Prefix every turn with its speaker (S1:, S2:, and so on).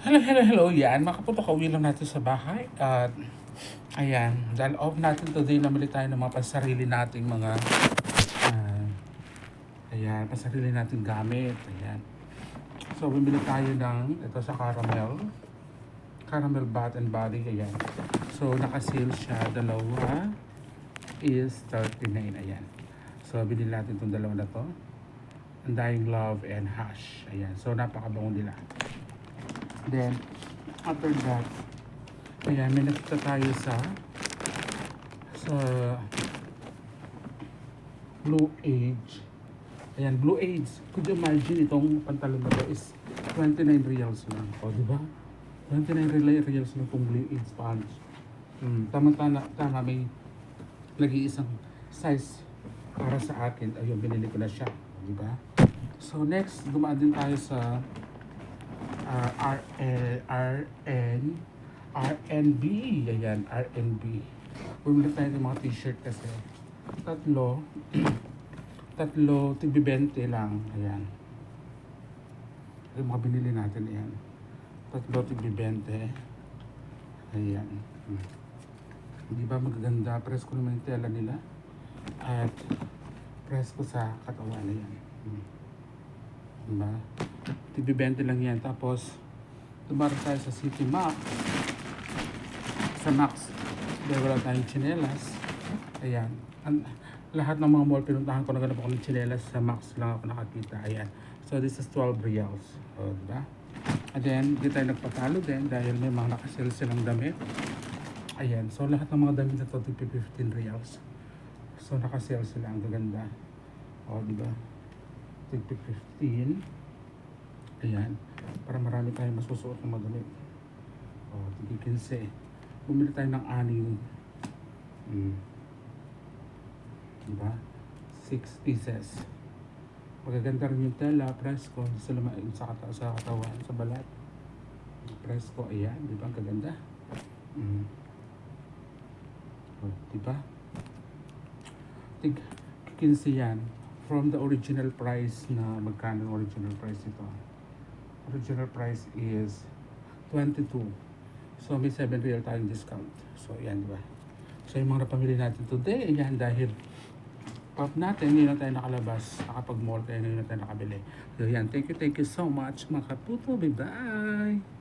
S1: Hello, hello, hello. Yan, makapunta ka uwi lang natin sa bahay. At, ayan, dahil off natin today, namili tayo ng mga pasarili nating mga, ah, ayan, pasarili nating gamit. Ayan. So, bumili tayo ng, ito sa Caramel Bath and Body. Ayan. So, naka-sale siya. Dalawa is 39. Ayan. So, binili natin itong dalawa na to. Undying Love and Hush. Ayan. So, napakabango nila. Then, after that, ayan, may nakita tayo sa Blue Age. Ayan, Blue Age. Could you imagine itong pantalon na to is 29 reals lang. O, di ba? 29 reals lang itong Blue Age pants. Tama, may nag-iisang size para sa akin. Ayun, binili ko na siya. Di ba? So, next, dumaan din tayo sa RNB. Ayan, RNB. Bumili tayo ng mga t-shirt kasi. Tatlo, tigbi 20 lang. Ayan. Yung mga binili natin, ayan. Tatlo, tigbi 20. Ayan. Di ba magaganda? Presko naman yung tela nila. At presko sa katawan. Ayan. Diba? tigbi 20 lang yan. Tapos, dumating tayo sa City Max. Sa Max. Dahil wala tayong tsinelas. Ayan. Lahat ng mga mall pinuntahan ko, naganap ako ng tsinelas. Sa Max lang ako nakakita. Ayan. So, this is 12 reals. O, diba? And then, di tayo nagpatalo din dahil may mga nakasale silang damit. Ayan. So, lahat ng mga damit na ito, 15 reals. So, nakasale sila. Ang gaganda. O, diba? 15. Ayan. Para marami tayong masusuot ng madamit. O, 15. Bumili tayo ng 6. Diba? 6 pieces. Magaganda rin yung tela, presko, sa katawan, sa balat. Presko, ayan. Diba? Ang gaganda. O, diba? 15 yan. From the original price na magkano ang original price ito? Original price is 22. So, may 7 real tayong discount. So, yan, di ba? So, yung mga napamili natin today, yan, dahil pop natin, hindi na tayo nakalabas. Nakapag-mall tayo, hindi na tayo nakabili. So, yan, thank you so much, mga kaputo. Bye-bye!